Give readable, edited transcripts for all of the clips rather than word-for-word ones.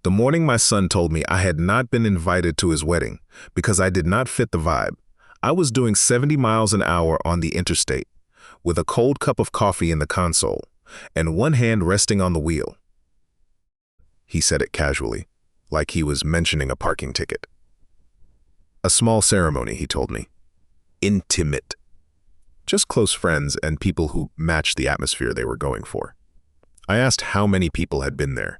The morning my son told me I had not been invited to his wedding because I did not fit the vibe. I was doing 70 miles an hour on the interstate, with a cold cup of coffee in the console, and one hand resting on the wheel. He said it casually, like he was mentioning a parking ticket. A small ceremony, he told me. Intimate. Just close friends and people who matched the atmosphere they were going for. I asked how many people had been there.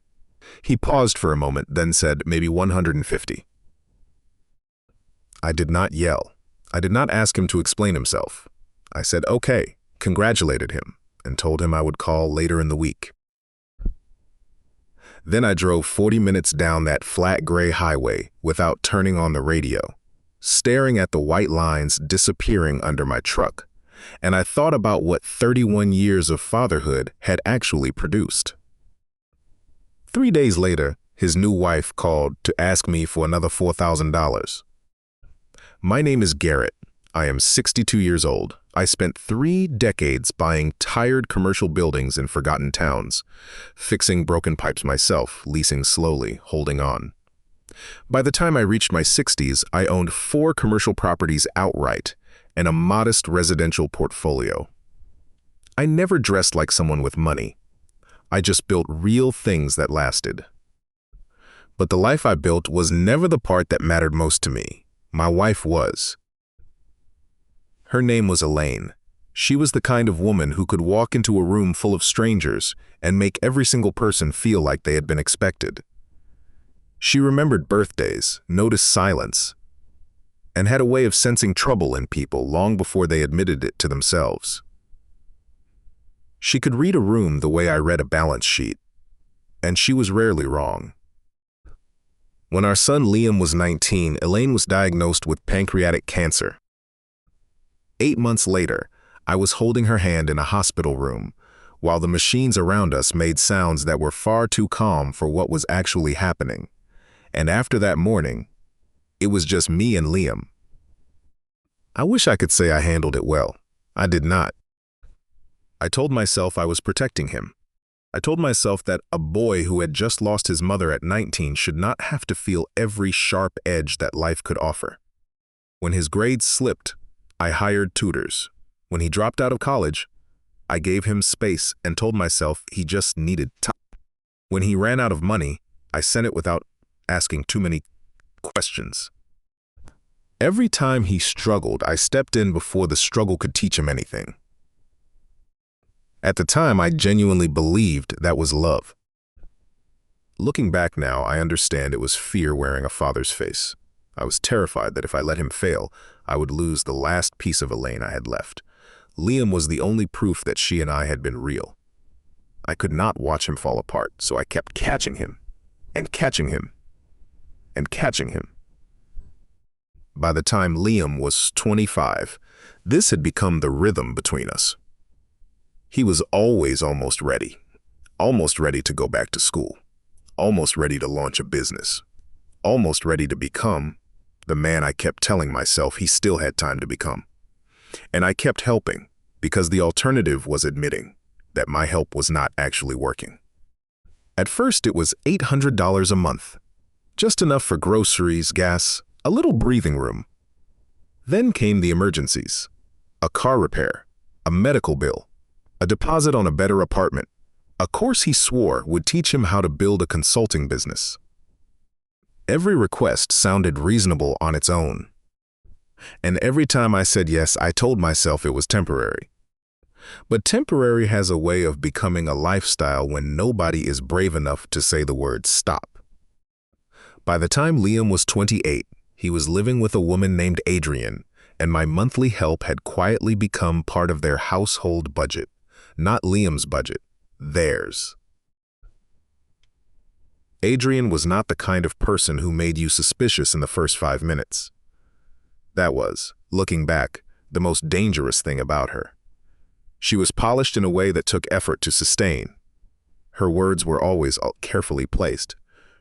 He paused for a moment, then said maybe 150. I did not yell. I did not ask him to explain himself. I said okay, congratulated him, and told him I would call later in the week. Then I drove 40 minutes down that flat gray highway without turning on the radio, staring at the white lines disappearing under my truck, and I thought about what 31 years of fatherhood had actually produced. 3 days later, his new wife called to ask me for another $4,000. My name is Garrett. I am 62 years old. I spent 3 decades buying tired commercial buildings in forgotten towns, fixing broken pipes myself, leasing slowly, holding on. By the time I reached my 60s, I owned 4 commercial properties outright and a modest residential portfolio. I never dressed like someone with money. I just built real things that lasted. But the life I built was never the part that mattered most to me. My wife was. Her name was Elaine. She was the kind of woman who could walk into a room full of strangers and make every single person feel like they had been expected. She remembered birthdays, noticed silence, and had a way of sensing trouble in people long before they admitted it to themselves. She could read a room the way I read a balance sheet, and she was rarely wrong. When our son Liam was 19, Elaine was diagnosed with pancreatic cancer. 8 months later, I was holding her hand in a hospital room, while the machines around us made sounds that were far too calm for what was actually happening. And after that morning, it was just me and Liam. I wish I could say I handled it well. I did not. I told myself I was protecting him. I told myself that a boy who had just lost his mother at 19 should not have to feel every sharp edge that life could offer. When his grades slipped, I hired tutors. When he dropped out of college, I gave him space and told myself he just needed time. When he ran out of money, I sent it without asking too many questions. Every time he struggled, I stepped in before the struggle could teach him anything. At the time, I genuinely believed that was love. Looking back now, I understand it was fear wearing a father's face. I was terrified that if I let him fail, I would lose the last piece of Elaine I had left. Liam was the only proof that she and I had been real. I could not watch him fall apart, so I kept catching him, and catching him, and catching him. By the time Liam was 25, this had become the rhythm between us. He was always almost ready to go back to school, almost ready to launch a business, almost ready to become the man I kept telling myself he still had time to become. And I kept helping because the alternative was admitting that my help was not actually working. At first, it was $800 a month, just enough for groceries, gas, a little breathing room. Then came the emergencies, a car repair, a medical bill, a deposit on a better apartment, a course he swore would teach him how to build a consulting business. Every request sounded reasonable on its own. And every time I said yes, I told myself it was temporary. But temporary has a way of becoming a lifestyle when nobody is brave enough to say the word stop. By the time Liam was 28, he was living with a woman named Adrian, and my monthly help had quietly become part of their household budget. Not Liam's budget, theirs. Adrian was not the kind of person who made you suspicious in the first 5 minutes. That was, looking back, the most dangerous thing about her. She was polished in a way that took effort to sustain. Her words were always carefully placed.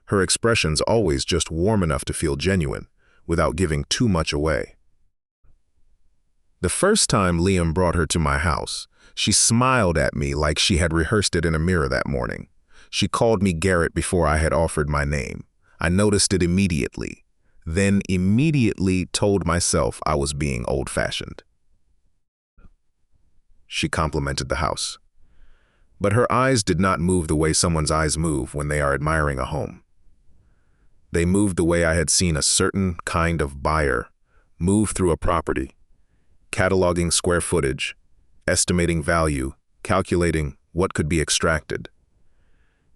Her expressions always just warm enough to feel genuine, without giving too much away. The first time Liam brought her to my house, she smiled at me like she had rehearsed it in a mirror that morning. She called me Garrett before I had offered my name. I noticed it immediately, then immediately told myself I was being old-fashioned. She complimented the house. But her eyes did not move the way someone's eyes move when they are admiring a home. They moved the way I had seen a certain kind of buyer move through a property, cataloging square footage, estimating value, calculating what could be extracted.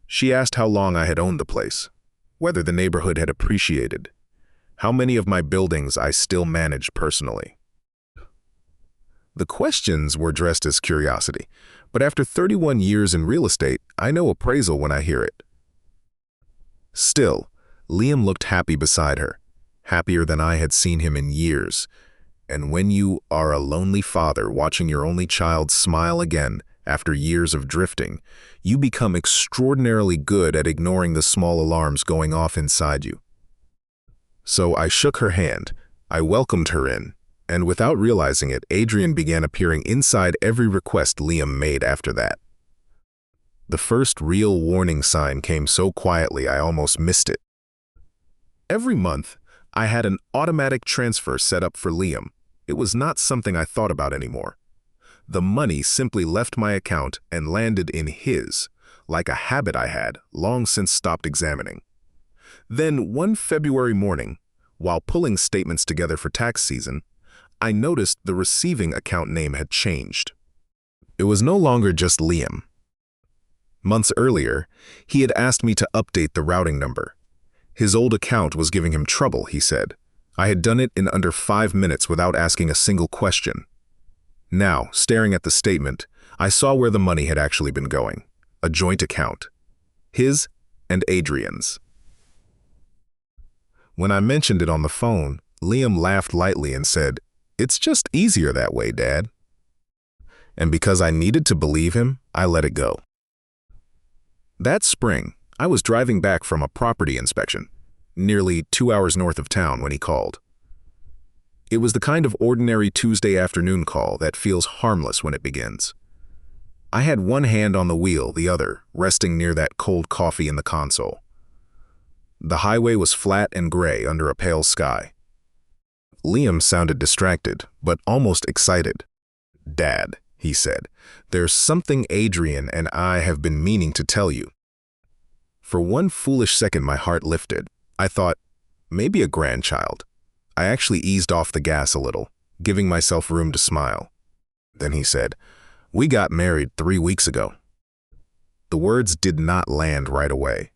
She asked how long I had owned the place, whether the neighborhood had appreciated, how many of my buildings I still managed personally. The questions were dressed as curiosity, but after 31 years in real estate, I know appraisal when I hear it. Still, Liam looked happy beside her, happier than I had seen him in years. And when you are a lonely father watching your only child smile again after years of drifting, you become extraordinarily good at ignoring the small alarms going off inside you. So I shook her hand, I welcomed her in, and without realizing it, Adrian began appearing inside every request Liam made after that. The first real warning sign came so quietly I almost missed it. Every month, I had an automatic transfer set up for Liam. It was not something I thought about anymore. The money simply left my account and landed in his, like a habit I had long since stopped examining. Then one February morning, while pulling statements together for tax season, I noticed the receiving account name had changed. It was no longer just Liam. Months earlier, he had asked me to update the routing number. His old account was giving him trouble, he said. I had done it in under 5 minutes without asking a single question. Now, staring at the statement, I saw where the money had actually been going. A joint account. His and Adrian's. When I mentioned it on the phone, Liam laughed lightly and said, "It's just easier that way, Dad." And because I needed to believe him, I let it go. That spring, I was driving back from a property inspection, nearly 2 hours north of town when he called. It was the kind of ordinary Tuesday afternoon call that feels harmless when it begins. I had one hand on the wheel, the other resting near that cold coffee in the console. The highway was flat and gray under a pale sky. Liam sounded distracted, but almost excited. "Dad," he said, "there's something Adrian and I have been meaning to tell you." For one foolish second my heart lifted. I thought, maybe a grandchild. I actually eased off the gas a little, giving myself room to smile. Then he said, "We got married 3 weeks ago." The words did not land right away.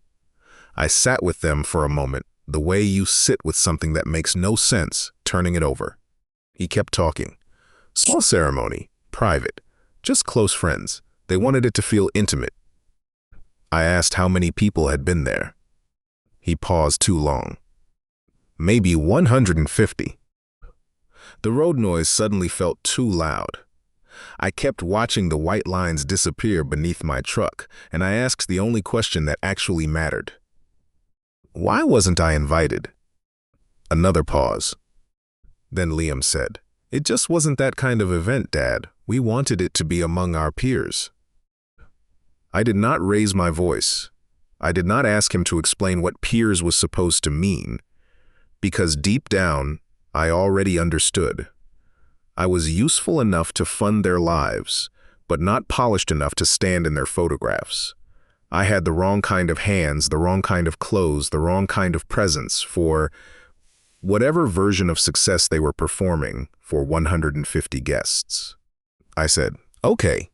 I sat with them for a moment, the way you sit with something that makes no sense, turning it over. He kept talking. Small ceremony, private, just close friends. They wanted it to feel intimate. I asked how many people had been there. He paused too long. Maybe 150. The road noise suddenly felt too loud. I kept watching the white lines disappear beneath my truck, and I asked the only question that actually mattered. Why wasn't I invited? Another pause. Then Liam said, "It just wasn't that kind of event, Dad. We wanted it to be among our peers." I did not raise my voice. I did not ask him to explain what peers was supposed to mean, because deep down, I already understood. I was useful enough to fund their lives, but not polished enough to stand in their photographs. I had the wrong kind of hands, the wrong kind of clothes, the wrong kind of presence for whatever version of success they were performing for 150 guests. I said, "Okay."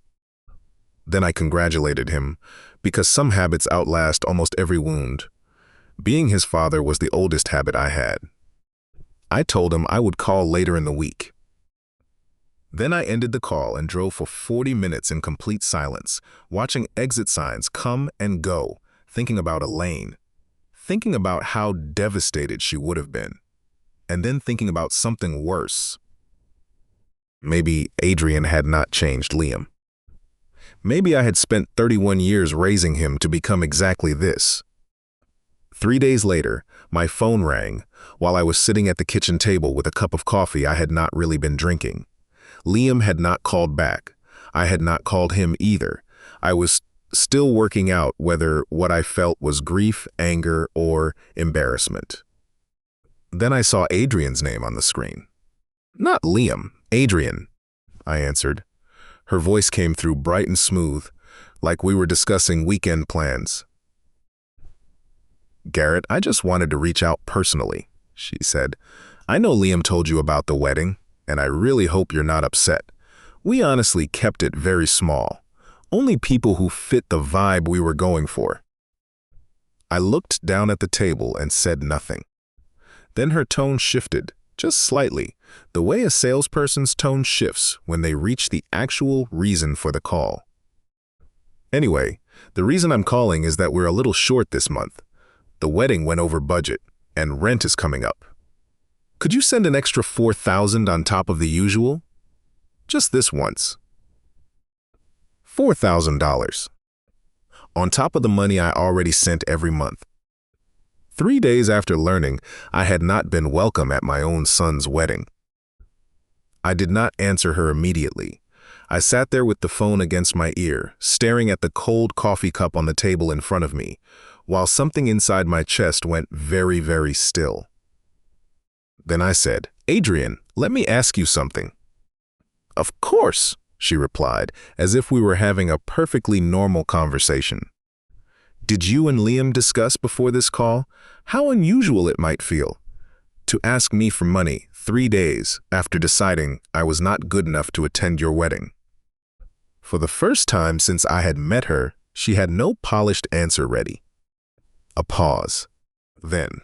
Then I congratulated him, because some habits outlast almost every wound. Being his father was the oldest habit I had. I told him I would call later in the week. Then I ended the call and drove for 40 minutes in complete silence, watching exit signs come and go, thinking about Elaine, thinking about how devastated she would have been, and then thinking about something worse. Maybe Adrian had not changed Liam. Maybe I had spent 31 years raising him to become exactly this. 3 days later, my phone rang while I was sitting at the kitchen table with a cup of coffee I had not really been drinking. Liam had not called back. I had not called him either. I was still working out whether what I felt was grief, anger, or embarrassment. Then I saw Adrian's name on the screen. Not Liam, Adrian, I answered. Her voice came through bright and smooth, like we were discussing weekend plans. Garrett, I just wanted to reach out personally, she said. I know Liam told you about the wedding, and I really hope you're not upset. We honestly kept it very small. Only people who fit the vibe we were going for. I looked down at the table and said nothing. Then her tone shifted, just slightly, the way a salesperson's tone shifts when they reach the actual reason for the call. Anyway, the reason I'm calling is that we're a little short this month. The wedding went over budget, and rent is coming up. Could you send an extra $4,000 on top of the usual? Just this once. $4,000. On top of the money I already sent every month. 3 days after learning I had not been welcome at my own son's wedding. I did not answer her immediately. I sat there with the phone against my ear, staring at the cold coffee cup on the table in front of me, while something inside my chest went very, very still. Then I said, Adrian, let me ask you something. Of course, she replied, as if we were having a perfectly normal conversation. Did you and Liam discuss before this call how unusual it might feel to ask me for money 3 days after deciding I was not good enough to attend your wedding? For the first time since I had met her, she had no polished answer ready. A pause. Then,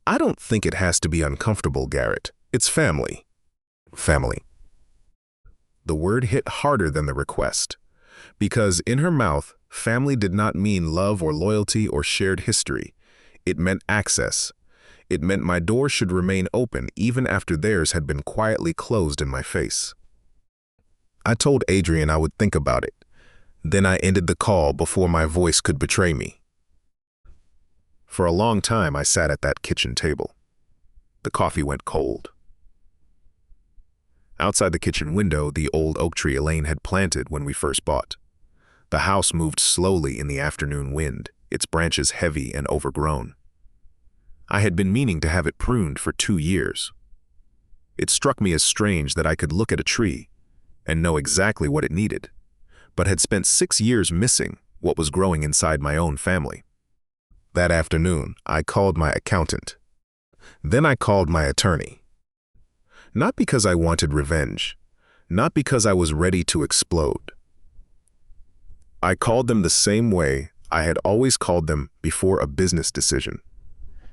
I don't think it has to be uncomfortable, Garrett. It's family. Family. The word hit harder than the request, because in her mouth, family did not mean love or loyalty or shared history. It meant access. It meant my door should remain open even after theirs had been quietly closed in my face. I told Adrian I would think about it. Then I ended the call before my voice could betray me. For a long time, I sat at that kitchen table. The coffee went cold. Outside the kitchen window, the old oak tree Elaine had planted when we first bought. The house moved slowly in the afternoon wind, its branches heavy and overgrown. I had been meaning to have it pruned for 2 years. It struck me as strange that I could look at a tree and know exactly what it needed, but had spent 6 years missing what was growing inside my own family. That afternoon, I called my accountant. Then I called my attorney. Not because I wanted revenge, not because I was ready to explode. I called them the same way I had always called them before a business decision.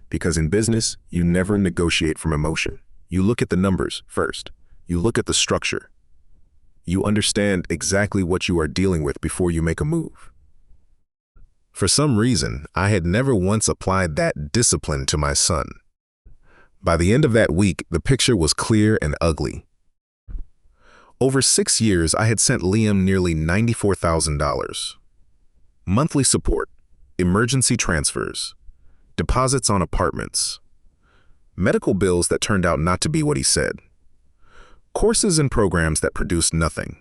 Because in business, you never negotiate from emotion. You look at the numbers first. You look at the structure. You understand exactly what you are dealing with before you make a move. For some reason, I had never once applied that discipline to my son. By the end of that week, the picture was clear and ugly. Over 6 years, I had sent Liam nearly $94,000. Monthly support, emergency transfers, deposits on apartments, medical bills that turned out not to be what he said, courses and programs that produced nothing.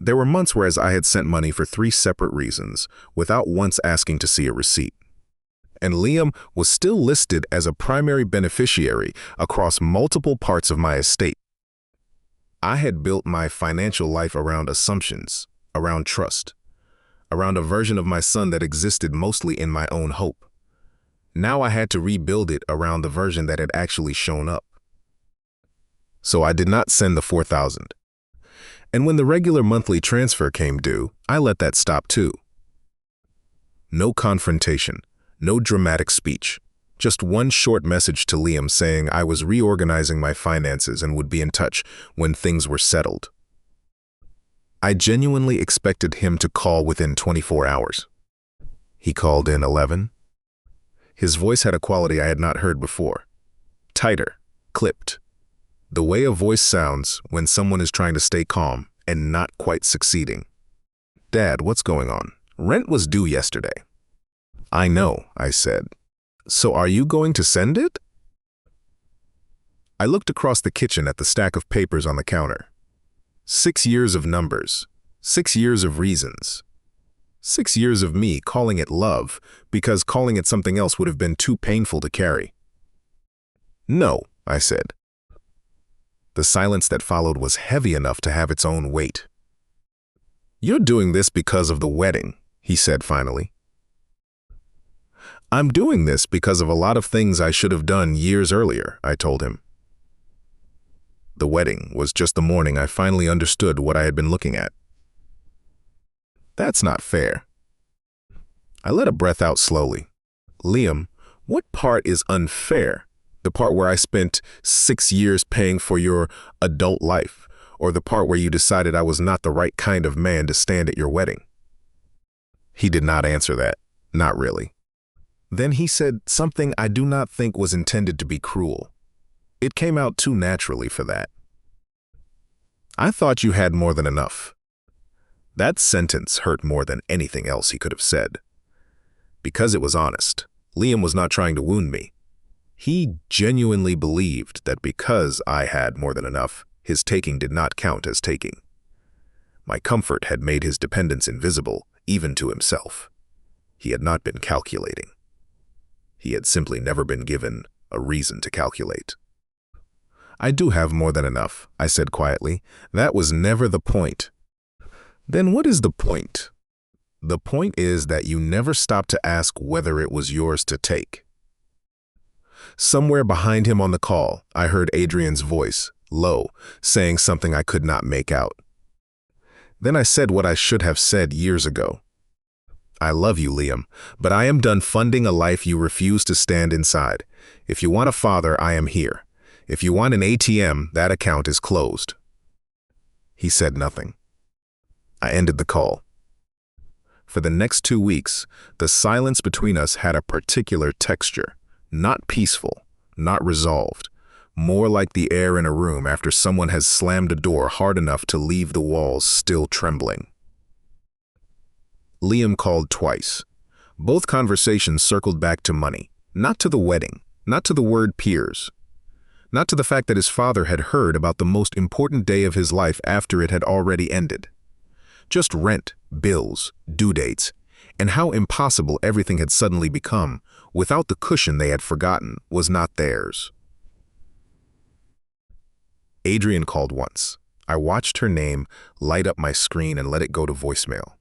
There were months whereas I had sent money for 3 separate reasons, without once asking to see a receipt. And Liam was still listed as a primary beneficiary across multiple parts of my estate. I had built my financial life around assumptions, around trust, around a version of my son that existed mostly in my own hope. Now I had to rebuild it around the version that had actually shown up. So I did not send the $4,000. And when the regular monthly transfer came due, I let that stop too. No confrontation, no dramatic speech, just one short message to Liam saying I was reorganizing my finances and would be in touch when things were settled. I genuinely expected him to call within 24 hours. He called in 11. His voice had a quality I had not heard before. Tighter, clipped. The way a voice sounds when someone is trying to stay calm and not quite succeeding. Dad, what's going on? Rent was due yesterday. I know, I said. So are you going to send it? I looked across the kitchen at the stack of papers on the counter. 6 years of numbers, 6 years of reasons, 6 years of me calling it love because calling it something else would have been too painful to carry. "No," I said. The silence that followed was heavy enough to have its own weight. "You're doing this because of the wedding," he said finally. "I'm doing this because of a lot of things I should have done years earlier," I told him. The wedding was just the morning I finally understood what I had been looking at. "That's not fair." I let a breath out slowly. "Liam, what part is unfair? The part where I spent 6 years paying for your adult life, or the part where you decided I was not the right kind of man to stand at your wedding?" He did not answer that, not really. Then he said something I do not think was intended to be cruel. It came out too naturally for that. "I thought you had more than enough." That sentence hurt more than anything else he could have said. Because it was honest, Liam was not trying to wound me. He genuinely believed that because I had more than enough, his taking did not count as taking. My comfort had made his dependence invisible, even to himself. He had not been calculating. He had simply never been given a reason to calculate. "I do have more than enough," I said quietly. "That was never the point." "Then what is the point?" "The point is that you never stopped to ask whether it was yours to take." Somewhere behind him on the call, I heard Adrian's voice, low, saying something I could not make out. Then I said what I should have said years ago. "I love you, Liam, but I am done funding a life you refuse to stand inside. If you want a father, I am here. If you want an ATM, that account is closed." He said nothing. I ended the call. For the next 2 weeks, the silence between us had a particular texture, not peaceful, not resolved, more like the air in a room after someone has slammed a door hard enough to leave the walls still trembling. Liam called twice. Both conversations circled back to money, not to the wedding, not to the word peers, not to the fact that his father had heard about the most important day of his life after it had already ended. Just rent, bills, due dates, and how impossible everything had suddenly become without the cushion they had forgotten was not theirs. Adrian called once. I watched her name light up my screen and let it go to voicemail.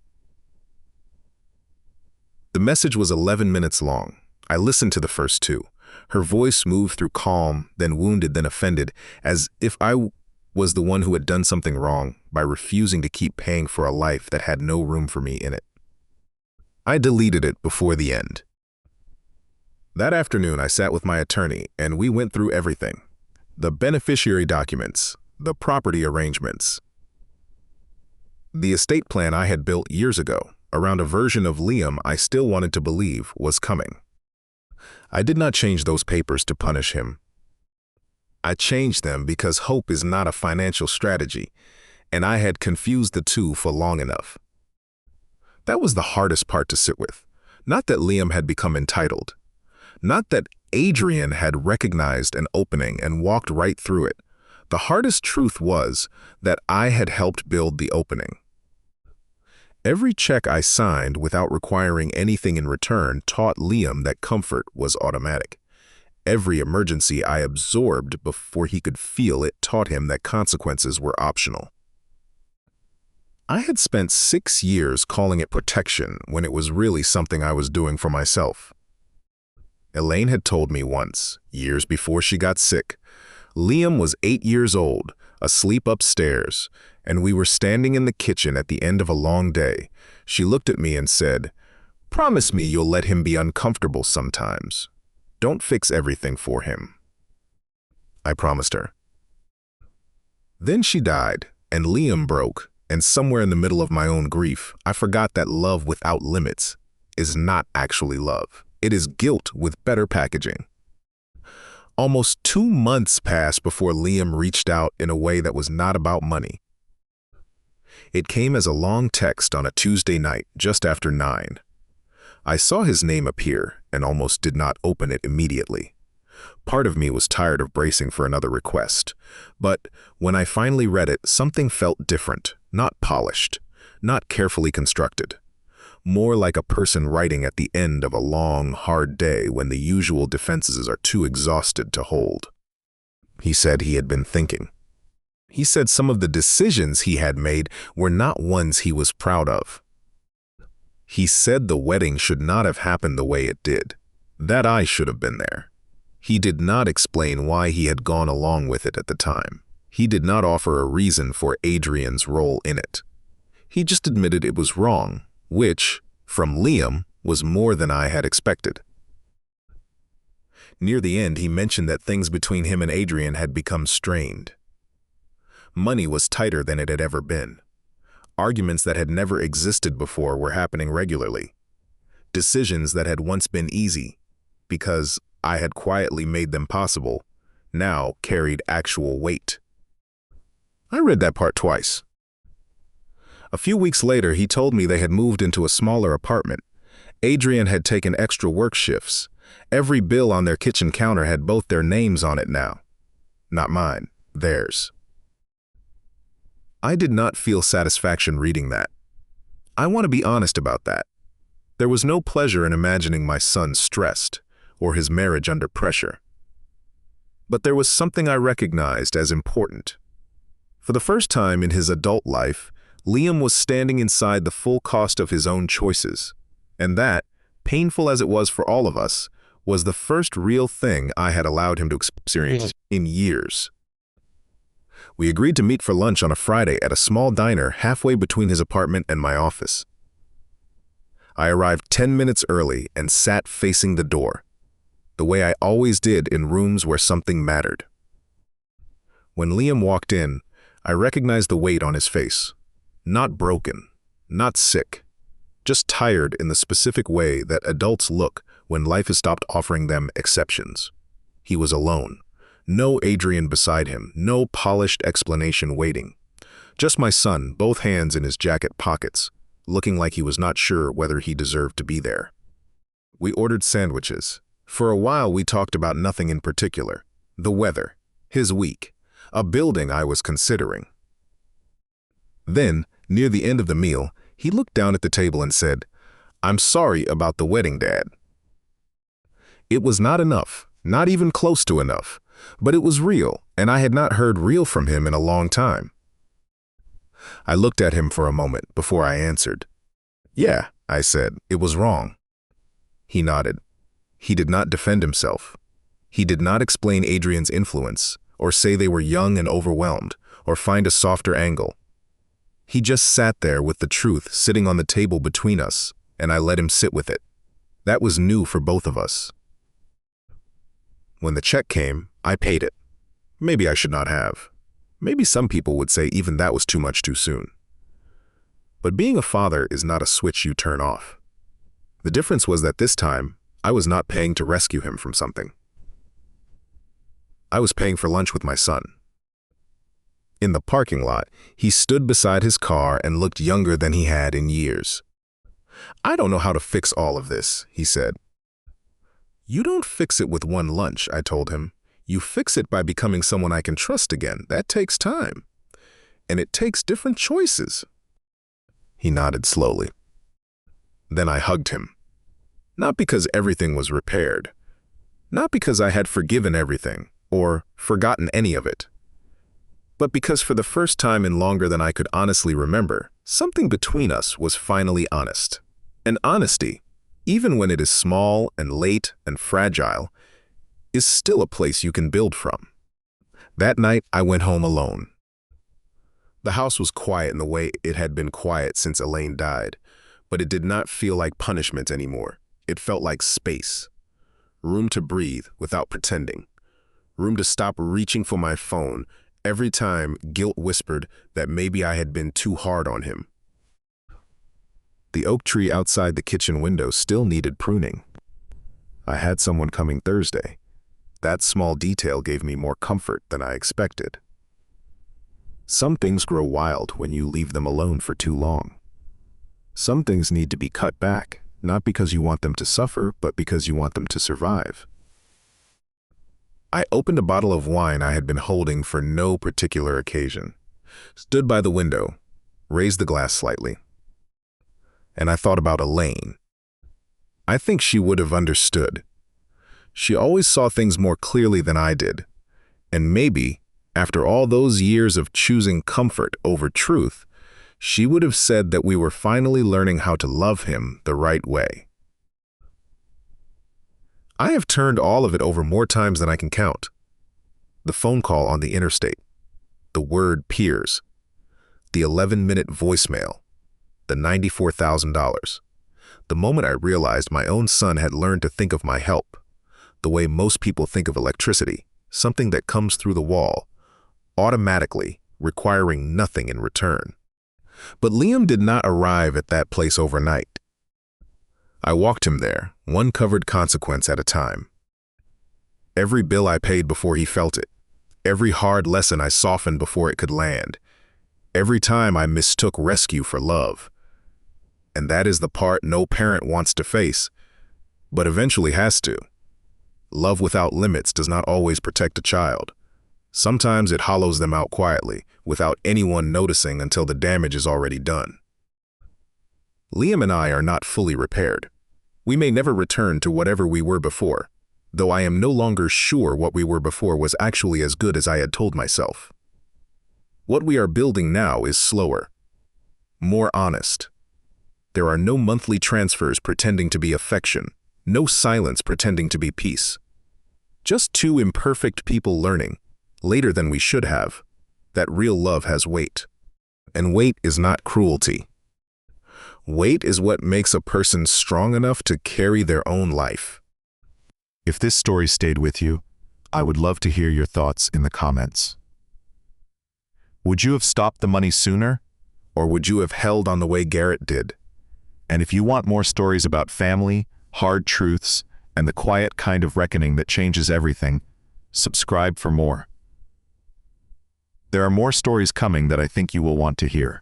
The message was 11 minutes long. I listened to the first 2. Her voice moved through calm, then wounded, then offended, as if I was the one who had done something wrong by refusing to keep paying for a life that had no room for me in it. I deleted it before the end. That afternoon, I sat with my attorney, and we went through everything. The beneficiary documents, the property arrangements, the estate plan I had built years ago around a version of Liam I still wanted to believe was coming. I did not change those papers to punish him. I changed them because hope is not a financial strategy, and I had confused the two for long enough. That was the hardest part to sit with. Not that Liam had become entitled. Not that Adrian had recognized an opening and walked right through it. The hardest truth was that I had helped build the opening. Every check I signed without requiring anything in return taught Liam that comfort was automatic. Every emergency I absorbed before he could feel it taught him that consequences were optional. I had spent 6 years calling it protection when it was really something I was doing for myself. Elaine had told me once, years before she got sick, Liam was 8 years old, asleep upstairs, and we were standing in the kitchen at the end of a long day. She looked at me and said, "Promise me you'll let him be uncomfortable sometimes. Don't fix everything for him." I promised her. Then she died, and Liam broke, and somewhere in the middle of my own grief, I forgot that love without limits is not actually love. It is guilt with better packaging. Almost 2 months passed before Liam reached out in a way that was not about money. It came as a long text on a Tuesday night just after 9. I saw his name appear and almost did not open it immediately. Part of me was tired of bracing for another request, but when I finally read it, something felt different, not polished, not carefully constructed. more like a person writing at the end of a long, hard day when the usual defenses are too exhausted to hold. He said he had been thinking. He said some of the decisions he had made were not ones he was proud of. He said the wedding should not have happened the way it did, that I should have been there. He did not explain why he had gone along with it at the time. He did not offer a reason for Adrian's role in it. He just admitted it was wrong, which, from Liam, was more than I had expected. Near the end, he mentioned that things between him and Adrian had become strained. Money was tighter than it had ever been. Arguments that had never existed before were happening regularly. Decisions that had once been easy, because I had quietly made them possible, now carried actual weight. I read that part twice. A few weeks later, he told me they had moved into a smaller apartment. Adrian had taken extra work shifts. Every bill on their kitchen counter had both their names on it now. Not mine, theirs. I did not feel satisfaction reading that. I want to be honest about that. There was no pleasure in imagining my son stressed, or his marriage under pressure. But there was something I recognized as important. For the first time in his adult life, Liam was standing inside the full cost of his own choices, and that, painful as it was for all of us, was the first real thing I had allowed him to experience in years. We agreed to meet for lunch on a Friday at a small diner halfway between his apartment and my office. I arrived 10 minutes early and sat facing the door, the way I always did in rooms where something mattered. When Liam walked in, I recognized the weight on his face. Not broken, not sick, just tired in the specific way that adults look when life has stopped offering them exceptions. He was alone. No Adrian beside him, no polished explanation waiting. Just my son, both hands in his jacket pockets, looking like he was not sure whether he deserved to be there. We ordered sandwiches. For a while we talked about nothing in particular. The weather, his week, a building I was considering. Then, near the end of the meal, he looked down at the table and said, "I'm sorry about the wedding, Dad." It was not enough, not even close to enough, but it was real, and I had not heard real from him in a long time. I looked at him for a moment before I answered. "Yeah," I said, "it was wrong." He nodded. He did not defend himself. He did not explain Adrian's influence, or say they were young and overwhelmed, or find a softer angle. He just sat there with the truth sitting on the table between us, and I let him sit with it. That was new for both of us. When the check came, I paid it. Maybe I should not have. Maybe some people would say even that was too much too soon. But being a father is not a switch you turn off. The difference was that this time, I was not paying to rescue him from something. I was paying for lunch with my son. In the parking lot, he stood beside his car and looked younger than he had in years. "I don't know how to fix all of this," he said. "You don't fix it with one lunch," I told him. "You fix it by becoming someone I can trust again. That takes time. And it takes different choices." He nodded slowly. Then I hugged him. Not because everything was repaired. Not because I had forgiven everything, or forgotten any of it. But because for the first time in longer than I could honestly remember, something between us was finally honest. And honesty, even when it is small and late and fragile, is still a place you can build from. That night, I went home alone. The house was quiet in the way it had been quiet since Elaine died, but it did not feel like punishment anymore. It felt like space. Room to breathe without pretending. Room to stop reaching for my phone every time guilt whispered that maybe I had been too hard on him. The oak tree outside the kitchen window still needed pruning. I had someone coming Thursday. That small detail gave me more comfort than I expected. Some things grow wild when you leave them alone for too long. Some things need to be cut back, not because you want them to suffer, but because you want them to survive. I opened a bottle of wine I had been holding for no particular occasion, stood by the window, raised the glass slightly. And I thought about Elaine. I think she would have understood. She always saw things more clearly than I did. And maybe, after all those years of choosing comfort over truth, she would have said that we were finally learning how to love him the right way. I have turned all of it over more times than I can count. The phone call on the interstate, the word peers, the 11-minute voicemail, the $94,000. The moment I realized my own son had learned to think of my help, the way most people think of electricity, something that comes through the wall, automatically, requiring nothing in return. But Liam did not arrive at that place overnight. I walked him there, one covered consequence at a time. Every bill I paid before he felt it. Every hard lesson I softened before it could land. Every time I mistook rescue for love. And that is the part no parent wants to face, but eventually has to. Love without limits does not always protect a child. Sometimes it hollows them out quietly, without anyone noticing until the damage is already done. Liam and I are not fully repaired. We may never return to whatever we were before, though I am no longer sure what we were before was actually as good as I had told myself. What we are building now is slower, more honest. There are no monthly transfers pretending to be affection, no silence pretending to be peace. Just two imperfect people learning, later than we should have, that real love has weight. And weight is not cruelty. Weight is what makes a person strong enough to carry their own life. If this story stayed with you, I would love to hear your thoughts in the comments. Would you have stopped the money sooner? Or would you have held on the way Garrett did? And if you want more stories about family, hard truths, and the quiet kind of reckoning that changes everything, subscribe for more. There are more stories coming that I think you will want to hear.